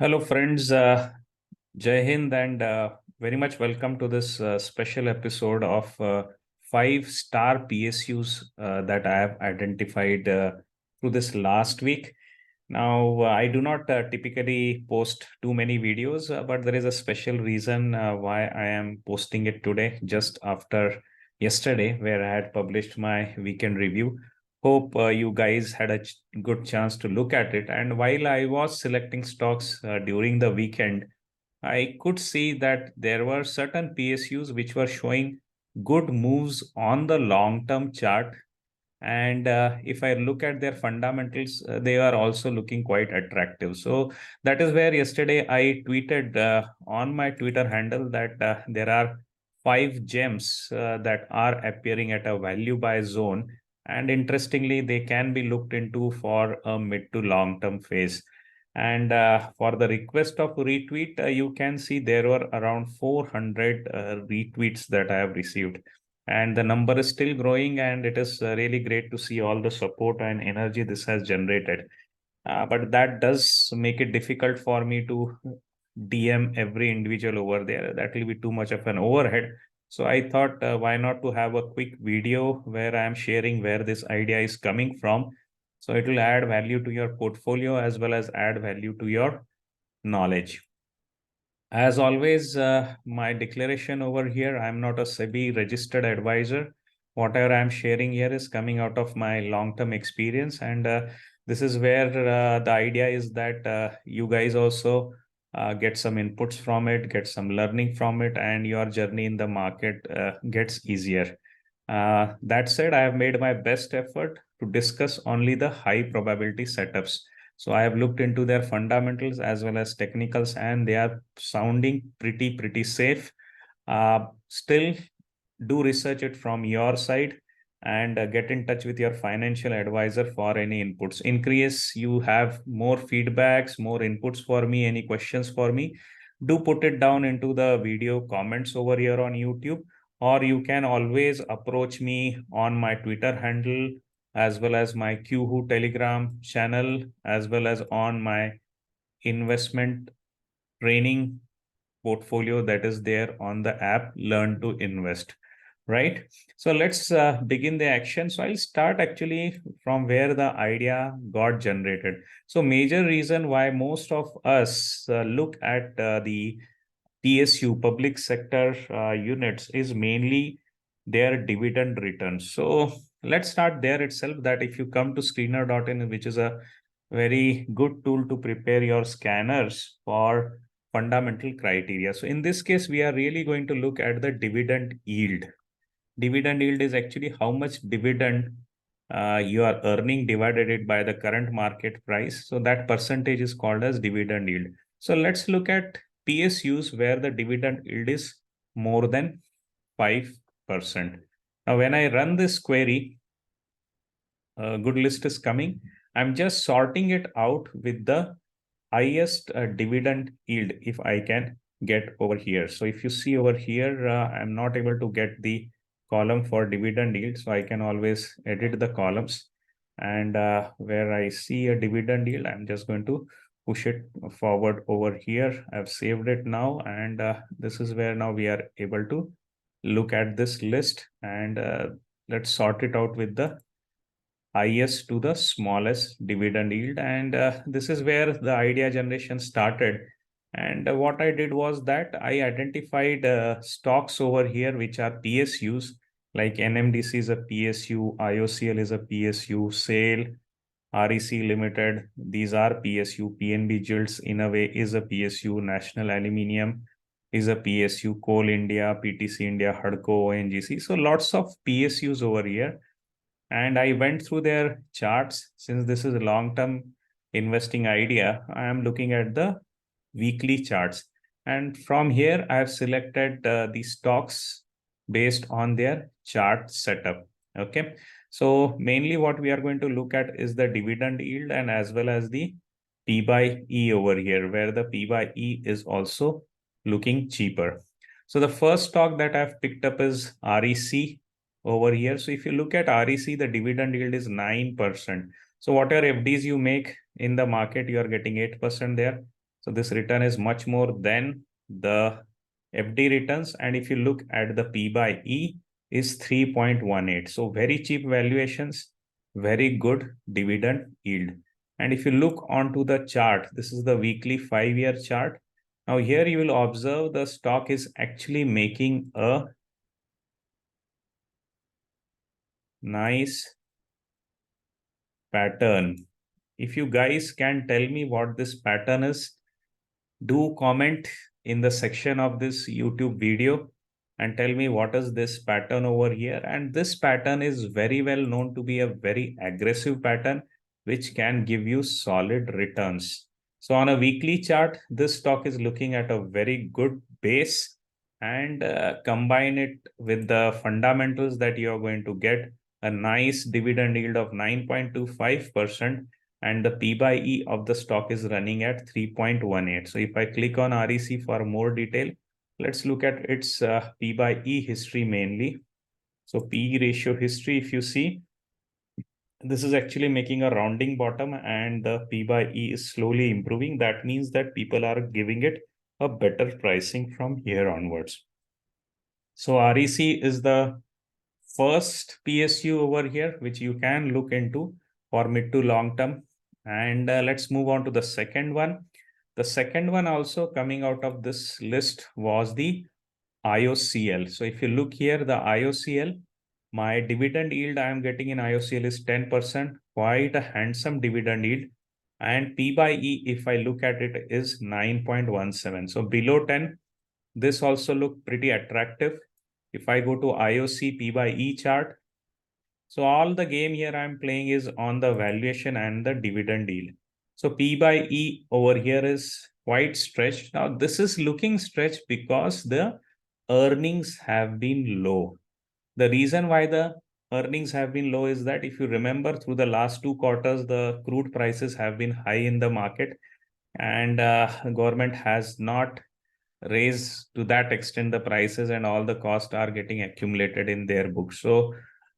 Hello, friends. Jai Hind, and very much welcome to this special episode of five-star PSUs that I have identified through this last week. Now, I do not typically post too many videos, but there is a special reason why I am posting it today, just after yesterday, where I had published my weekend review. Hope you guys had a good chance to look at it. And while I was selecting stocks during the weekend, I could see that there were certain PSUs which were showing good moves on the long term chart. And if I look at their fundamentals, they are also looking quite attractive. So that is where yesterday I tweeted on my Twitter handle that there are five gems that are appearing at a value buy zone. And interestingly, they can be looked into for a mid to long term phase. And for the request of retweet, you can see there were around 400 retweets that I have received, and the number is still growing, and it is really great to see all the support and energy this has generated. But that does make it difficult for me to DM every individual over there. That will be too much of an overhead. So I thought, why not to have a quick video where I am sharing where this idea is coming from. So it will add value to your portfolio as well as add value to your knowledge. As always, my declaration over here, I'm not a Sebi registered advisor. Whatever I'm sharing here is coming out of my long-term experience. And this is where the idea is that you guys also get some inputs from it, get some learning from it, and your journey in the market gets easier. That said, I have made my best effort to discuss only the high probability setups. So I have looked into their fundamentals as well as technicals, and they are sounding pretty safe. Still, do research it from your side and get in touch with your financial advisor for any inputs. In case you have more feedbacks, more inputs for me, any questions for me, do put it down into the video comments over here on YouTube, or you can always approach me on my Twitter handle as well as my QHoo Telegram channel, as well as on my investment training portfolio that is there on the app Learn to Invest. Right. So let's begin the action. So I'll start actually from where the idea got generated. So major reason why most of us look at the PSU, public sector units, is mainly their dividend returns. So let's start there itself, that if you come to screener.in, which is a very good tool to prepare your scanners for fundamental criteria. So in this case, we are really going to look at the dividend yield. Dividend yield is actually how much dividend you are earning divided it by the current market price. So that percentage is called as dividend yield. So let's look at PSUs where the dividend yield is more than 5%. Now, when I run this query, a good list is coming. I'm just sorting it out with the highest dividend yield if I can get over here. So if you see over here, I'm not able to get the column for dividend yield. So I can always edit the columns, and where I see a dividend yield, I'm just going to push it forward over here. I've saved it now, and this is where now we are able to look at this list, and let's sort it out with the highest to the smallest dividend yield. And this is where the idea generation started. And what I did was that I identified stocks over here, which are PSUs, like NMDC is a PSU, IOCL is a PSU, SAIL, REC Limited, these are PSU, PNB Jilts in a way is a PSU, National Aluminium is a PSU, Coal India, PTC India, HUDCO, ONGC. So lots of PSUs over here, and I went through their charts. Since this is a long-term investing idea, I am looking at the weekly charts. And from here, I have selected the stocks based on their chart setup. Okay. So mainly what we are going to look at is the dividend yield and as well as the P by E over here, where the P by E is also looking cheaper. So the first stock that I've picked up is REC over here. So if you look at REC, the dividend yield is 9%. So whatever FDs you make in the market, you are getting 8% there. So this return is much more than the FD returns. And if you look at the P by E is 3.18. So very cheap valuations, very good dividend yield. And if you look onto the chart, this is the weekly 5-year chart. Now here you will observe the stock is actually making a nice pattern. If you guys can tell me what this pattern is, do comment in the section of this YouTube video and tell me what is this pattern over here. And this pattern is very well known to be a very aggressive pattern, which can give you solid returns. So on a weekly chart, this stock is looking at a very good base, and combine it with the fundamentals that you are going to get a nice dividend yield of 9.25%, and the P by E of the stock is running at 3.18. So if I click on REC for more detail, let's look at its P by E history mainly. So P ratio history, if you see, this is actually making a rounding bottom, and the P by E is slowly improving. That means that people are giving it a better pricing from here onwards. So REC is the first PSU over here, which you can look into for mid to long term. And let's move on to the second one. The second one also coming out of this list was the IOCL. So if you look here, the IOCL, my dividend yield I am getting in IOCL is 10%, quite a handsome dividend yield. And P by E, if I look at it, is 9.17. So below 10, this also look pretty attractive. If I go to IOC P by E chart, so all the game here I'm playing is on the valuation and the dividend yield. So P by E over here is quite stretched. Now this is looking stretched because the earnings have been low. The reason why the earnings have been low is that if you remember through the last 2 quarters, the crude prices have been high in the market, and government has not raise to that extent the prices, and all the costs are getting accumulated in their books. So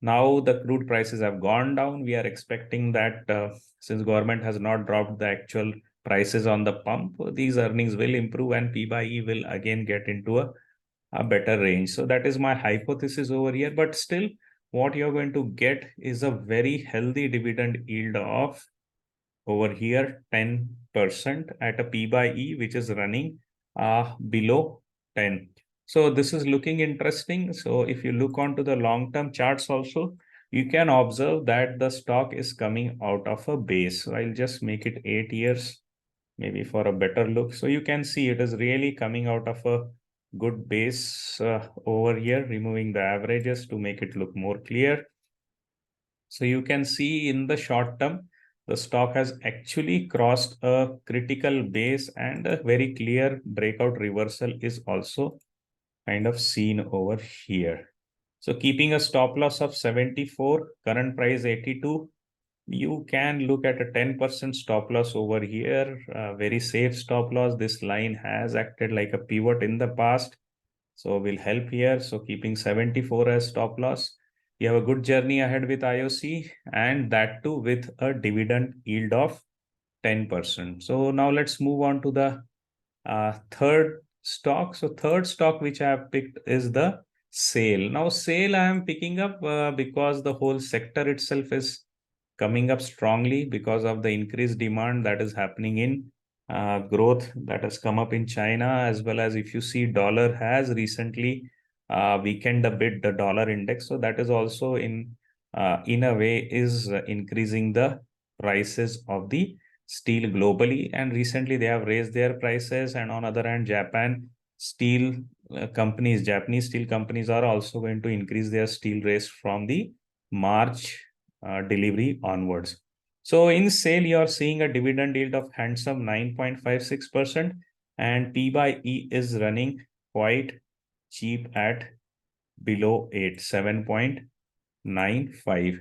now the crude prices have gone down. We are expecting that since government has not dropped the actual prices on the pump, these earnings will improve and P by E will again get into a better range. So that is my hypothesis over here. But still, what you're going to get is a very healthy dividend yield of over here 10% at a P by E, which is running below 10. So this is looking interesting. So if you look onto the long-term charts also, you can observe that the stock is coming out of a base. So I'll just make it 8 years, maybe for a better look. So you can see it is really coming out of a good base over here, removing the averages to make it look more clear. So you can see in the short term, the stock has actually crossed a critical base, and a very clear breakout reversal is also kind of seen over here. So keeping a stop loss of 74, current price 82, you can look at a 10% stop loss over here, very safe stop loss. This line has acted like a pivot in the past, so will help here. So keeping 74 as stop loss, you have a good journey ahead with IOC, and that too with a dividend yield of 10%. So now let's move on to the third stock. So third stock which I have picked is the SAIL. Now SAIL I am picking up because the whole sector itself is coming up strongly because of the increased demand that is happening in growth that has come up in China, as well as if you see dollar has recently weakened a bit, the dollar index. So that is also in a way is increasing the prices of the steel globally. And recently they have raised their prices. And on other hand, Japanese steel companies are also going to increase their steel rates from the March delivery onwards. So in SAIL, you are seeing a dividend yield of handsome 9.56%, and P by E is running quite cheap at below 8, 7.95.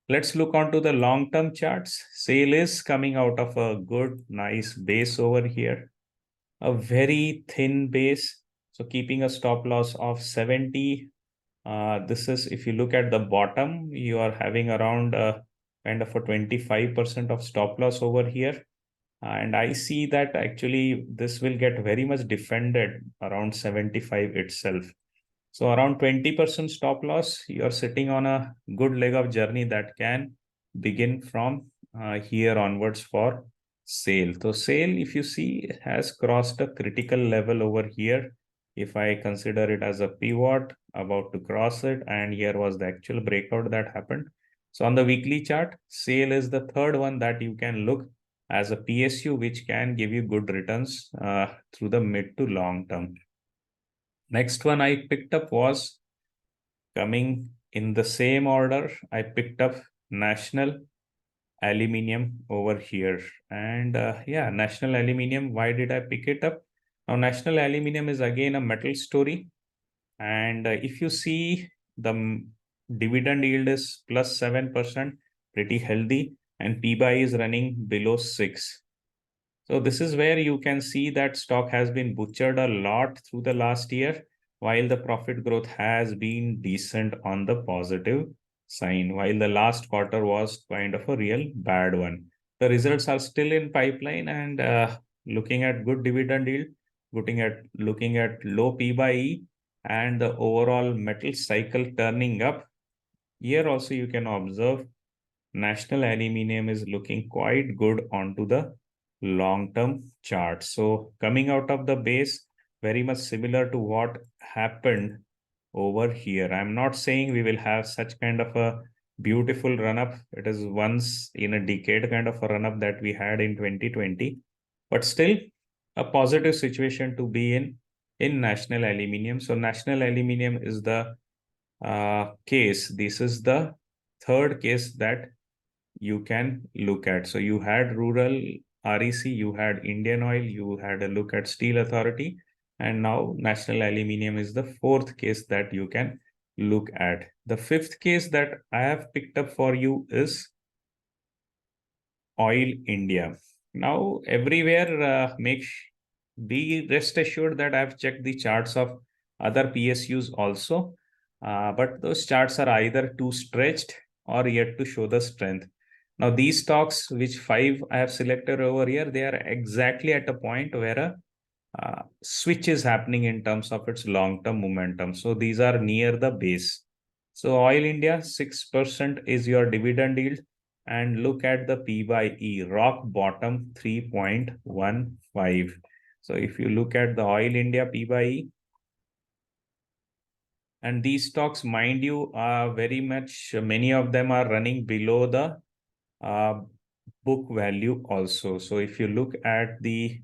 Let's look onto the long-term charts. SAIL is coming out of a good, nice base over here, a very thin base. So keeping a stop loss of 70. This is, if you look at the bottom, you are having around kind of a 25% of stop loss over here. And I see that actually this will get very much defended around 75 itself. So around 20% stop loss, you're sitting on a good leg of journey that can begin from here onwards for sale. So sale, if you see, has crossed a critical level over here. If I consider it as a pivot, about to cross it, and here was the actual breakout that happened. So on the weekly chart, sale is the third one that you can look as a PSU, which can give you good returns through the mid to long term. Next one I picked up was coming in the same order. I picked up National Aluminium over here. And yeah, National Aluminium, why did I pick it up? Now, National Aluminium is again a metal story. And if you see the dividend yield is plus 7%, pretty healthy, and P by is running below 6. So this is where you can see that stock has been butchered a lot through the last year, while the profit growth has been decent on the positive sign, while the last quarter was kind of a real bad one. The results are still in pipeline, and looking at good dividend yield, looking at low P by E, and the overall metal cycle turning up. Here also you can observe National Aluminium is looking quite good onto the long-term chart. So coming out of the base, very much similar to what happened over here. I'm not saying we will have such kind of a beautiful run-up. It is once in a decade kind of a run-up that we had in 2020, but still a positive situation to be in National Aluminium. So National Aluminium is the case. This is the third case that you can look at. So you had rural REC, you had Indian Oil, you had a look at Steel Authority, and now National Aluminium is the fourth case that you can look at. The fifth case that I have picked up for you is Oil India. Now, everywhere, be rest assured that I've checked the charts of other PSUs also, but those charts are either too stretched or yet to show the strength. Now, these stocks, which five I have selected over here, they are exactly at a point where a switch is happening in terms of its long-term momentum. So these are near the base. So Oil India, 6% is your dividend yield. And look at the P by E, rock bottom 3.15. So if you look at the Oil India P by E, and these stocks, mind you, are very much, many of them are running below the uh, book value also. So if you look at the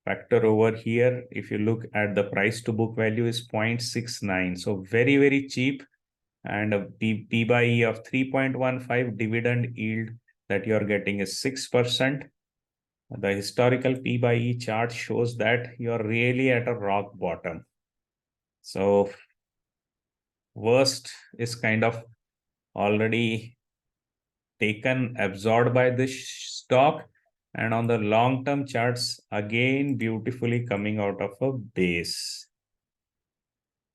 factor over here, if you look at the price to book value is 0.69. So very, very cheap, and a P by E of 3.15, dividend yield that you're getting is 6%. The historical P by E chart shows that you're really at a rock bottom. So worst is kind of already taken, absorbed by this stock. And on the long term charts, again, beautifully coming out of a base,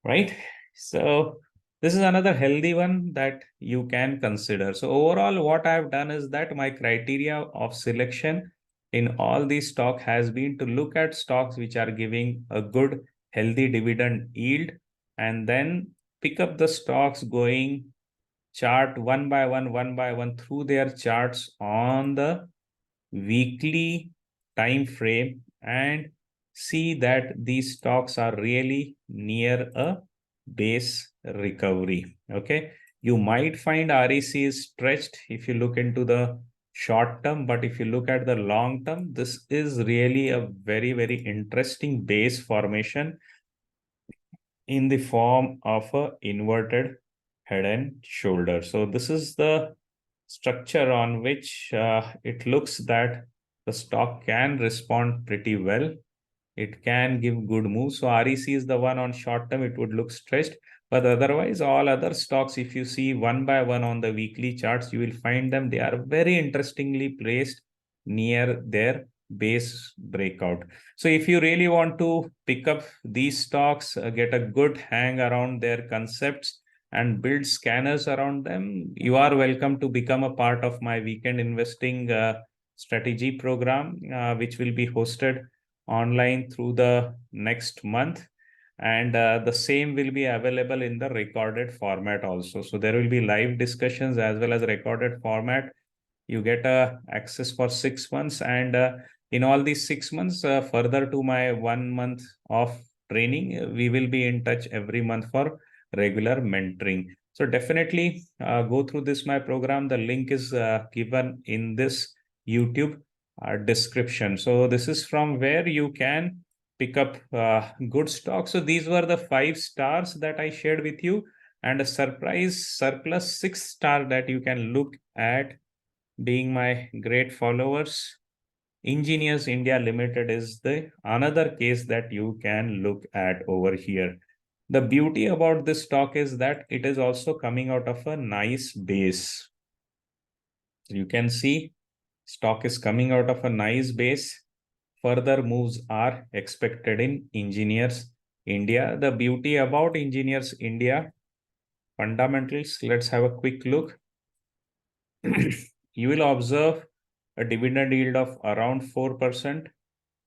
right? So this is another healthy one that you can consider. So overall, what I've done is that my criteria of selection in all these stock has been to look at stocks which are giving a good, healthy dividend yield, and then pick up the stocks going chart one by one through their charts on the weekly time frame, and see that these stocks are really near a base recovery. Okay. You might find REC is stretched if you look into the short term, but if you look at the long term, this is really a very, very interesting base formation in the form of a inverted head and shoulder. So this is the structure on which it looks that the stock can respond pretty well. It can give good moves. So REC is the one on short term, it would look stretched. But otherwise, all other stocks, if you see one by one on the weekly charts, you will find them. They are very interestingly placed near their base breakout. So if you really want to pick up these stocks, get a good hang around their concepts and build scanners around them, you are welcome to become a part of my weekend investing strategy program, which will be hosted online through the next month. And the same will be available in the recorded format also. So there will be live discussions as well as recorded format. You get access for 6 months, and in all these 6 months, further to my 1 month of training, we will be in touch every month for regular mentoring. So definitely go through this my program. The link is given in this YouTube description. So this is from where you can pick up good stocks. So these were the 5 stars that I shared with you, and a surprise surplus 6 star that you can look at. Being my great followers, Engineers India Limited is the another case that you can look at over here. The beauty about this stock is that it is also coming out of a nice base. You can see stock is coming out of a nice base. Further moves are expected in Engineers India. The beauty about Engineers India fundamentals, let's have a quick look. You will observe a dividend yield of around 4%.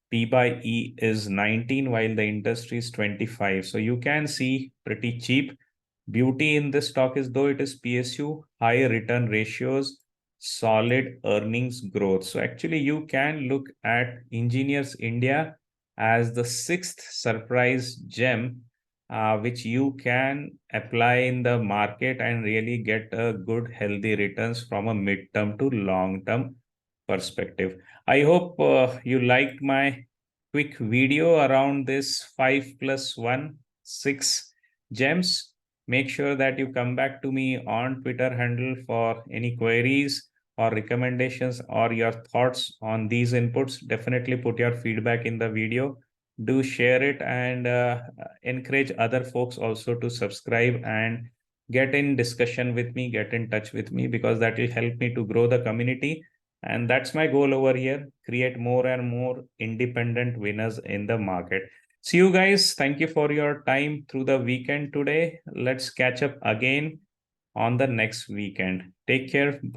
P by E is 19, while the industry is 25. So you can see pretty cheap. Beauty in this stock is though it is PSU, high return ratios, solid earnings growth. So actually you can look at Engineers India as the sixth surprise gem, which you can apply in the market and really get a good healthy returns from a midterm to long term perspective. I hope you liked my quick video around this 5 plus 1, 6 gems. Make sure that you come back to me on Twitter handle for any queries or recommendations or your thoughts on these inputs. Definitely put your feedback in the video. Do share it, and encourage other folks also to subscribe and get in discussion with me, get in touch with me, because that will help me to grow the community. And that's my goal over here, create more and more independent winners in the market. See you guys. Thank you for your time through the weekend today. Let's catch up again on the next weekend. Take care.